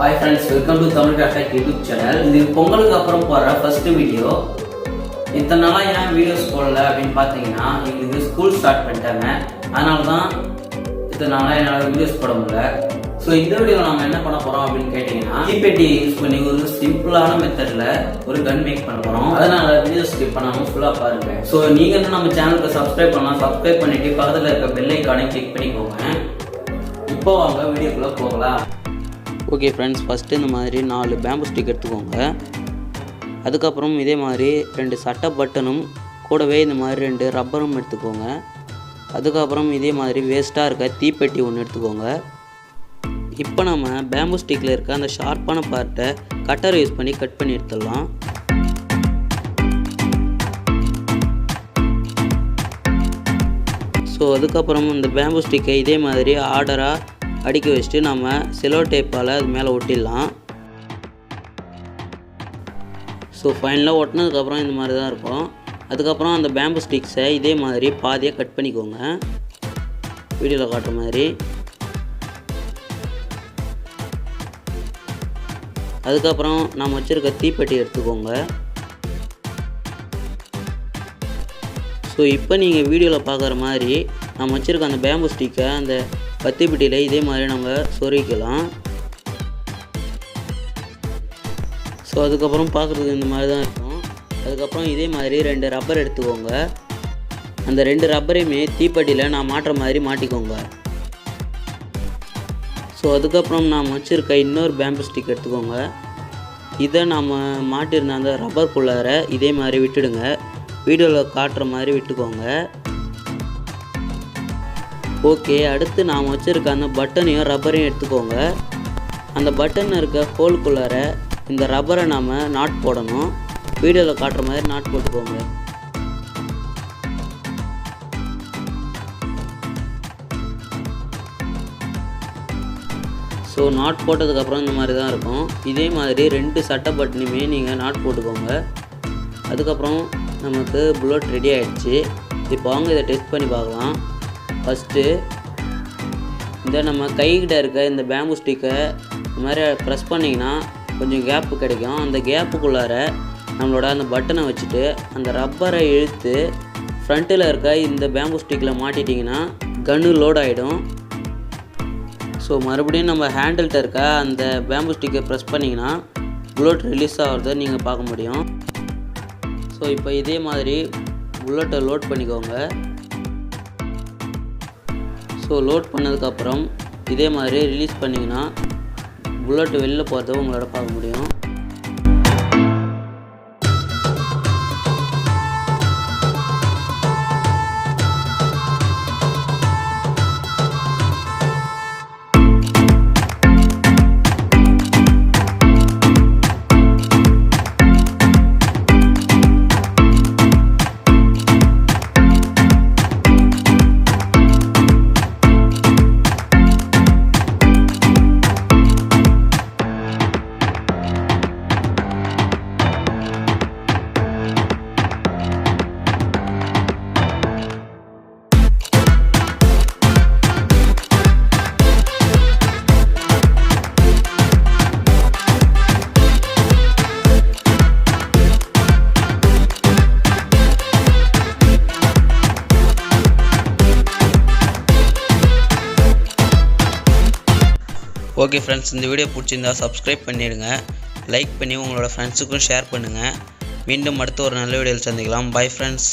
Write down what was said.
Hi friends, welcome to craftech YouTube channel. This is பொங்கலுக்கு அப்புறம் போற ஃபர்ஸ்ட் வீடியோ. இத்தனை நாளா ஏன் வீடியோஸ் போடல அப்படினு பாத்தீங்கன்னா இது ஸ்கூல் ஸ்டார்ட் பண்ணிட்டாங்க. அதனால தான் இத்தனை நாளா என்னால வீடியோஸ் போட முடியல. சோ இந்த வீடியோல நாம என்ன பண்ண போறோம் அப்படினு கேட்டீங்கன்னா தீப்பெட்டி யூஸ் பண்ணி ஒரு சிம்பிளான மெத்தட்ல ஒரு கன் மேக் பண்ண போறோம். அதனால வீடியோ ஸ்கிப் பண்ணாம ஃபுல்லா பாருங்க. சோ நீங்க இன்னும் நம்ம சேனலுக்கு சப்ஸ்கிரைப் பண்ணலாம். சப்ஸ்கிரைப் பண்ணிட்டு பக்கத்துல இருக்க பெல் ஐகானை கிளிக் பண்ணிக்கோங்க. இப்போ வாங்க வீடியோக்குள்ள போகலாம். ஓகே ஃப்ரெண்ட்ஸ், ஃபஸ்ட்டு இந்த மாதிரி 4 பேம்பு ஸ்டிக் எடுத்துக்கோங்க. அதுக்கப்புறம் இதே மாதிரி 2 சட்டை பட்டனும் கூடவே இந்த மாதிரி 2 ரப்பரும் எடுத்துக்கோங்க. அதுக்கப்புறம் இதே மாதிரி வேஸ்ட்டாக இருக்க தீப்பெட்டி ஒன்று எடுத்துக்கோங்க. இப்போ நம்ம பேம்பு ஸ்டிக்கில் இருக்க அந்த ஷார்ப்பான பார்ட்டை கட்டரை யூஸ் பண்ணி கட் பண்ணி எடுத்துடலாம். ஸோ அதுக்கப்புறம் இந்த பேம்பு ஸ்டிக்கை இதே மாதிரி ஆர்டராக அடிக்க வச்சுட்டு நம்ம செலோ டேப்பால் அது மேலே ஒட்டிடலாம். ஸோ ஃபைனலாக ஒட்டினதுக்கப்புறம் இந்த மாதிரி தான் இருக்கும். அதுக்கப்புறம் அந்த பேம்பு ஸ்டிக்ஸை இதே மாதிரி பாதியாக கட் பண்ணிக்கோங்க, வீடியோவில் காட்டுற மாதிரி. அதுக்கப்புறம் நம்ம வச்சுருக்க தீப்பெட்டி எடுத்துக்கோங்க. ஸோ இப்போ நீங்கள் வீடியோவில் பார்க்குற மாதிரி நம்ம வச்சுருக்க அந்த பேம்பு ஸ்டிக்கை அந்த பத்திப்பெட்டியில் இதே மாதிரி நம்ம சொருகிக்கலாம். ஸோ அதுக்கப்புறம் பார்க்குறதுக்கு இந்த மாதிரி தான் இருக்கும். அதுக்கப்புறம் இதே மாதிரி 2 ரப்பர் எடுத்துக்கோங்க. அந்த 2 ரப்பரையுமே தீப்பெட்டியில் நான் மாட்டுற மாதிரி மாட்டிக்கோங்க. ஸோ அதுக்கப்புறம் நாம் வச்சுருக்க இன்னொரு பேம்பு ஸ்டிக் எடுத்துக்கோங்க. இதை நம்ம மாட்டியிருந்த அந்த ரப்பருக்குள்ளார இதே மாதிரி விட்டுடுங்க, வீடியோவில் காட்டுற மாதிரி விட்டுக்கோங்க. ஓகே, அடுத்து நாம் வச்சுருக்க அந்த பட்டனையும் ரப்பரையும் எடுத்துக்கோங்க. அந்த பட்டன் இருக்க ஹோலுக்குள்ளார இந்த ரப்பரை நாம் நாட் போடணும், வீடியோவில் காட்டுற மாதிரி நாட் போட்டுக்கோங்க. ஸோ நாட் போட்டதுக்கப்புறம் இந்த மாதிரி தான் இருக்கும். இதே மாதிரி 2 சட்டை பட்டனையுமே நீங்கள் நாட் போட்டுக்கோங்க. அதுக்கப்புறம் நமக்கு புல்லட் ரெடி ஆகிடுச்சு. இப்போ வாங்க இதை டெஸ்ட் பண்ணி பார்க்கலாம். ஃபஸ்ட்டு இந்த நம்ம கைக்கிட்ட இருக்க இந்த பேம்பு ஸ்டிக்கை இந்த மாதிரி ப்ரெஸ் பண்ணிங்கன்னா கொஞ்சம் கேப்பு கிடைக்கும். அந்த கேப்புக்குள்ளார நம்மளோட அந்த பட்டனை வச்சுட்டு அந்த ரப்பரை இழுத்து ஃப்ரண்ட்டில் இருக்க இந்த பேம்பு ஸ்டிக்கில் மாட்டிட்டிங்கன்னா கன்று லோட் ஆகிடும். ஸோ மறுபடியும் நம்ம ஹேண்டில்கிட்ட இருக்க அந்த பேம்பு ஸ்டிக்கை ப்ரெஸ் பண்ணிங்கன்னா புல்லட் ரிலீஸ் ஆகிறத நீங்கள் பார்க்க முடியும். ஸோ இப்போ இதே மாதிரி புல்லட்டை லோட் பண்ணிக்கோங்க. ஸோ லோட் பண்ணதுக்கப்புறம் இதே மாதிரி ரிலீஸ் பண்ணிங்கன்னா புல்லட் வெளில போகிறத உங்களோட பார்க்க முடியும். ஓகே ஃப்ரெண்ட்ஸ், இந்த வீடியோ பிடிச்சிருந்தா சப்ஸ்கிரைப் பண்ணிடுங்க, லைக் பண்ணி உங்களோட ஃப்ரெண்ட்ஸுக்கும் ஷேர் பண்ணுங்கள். மீண்டும் அடுத்த ஒரு நல்ல வீடியோவில் சந்திக்கலாம். Bye friends.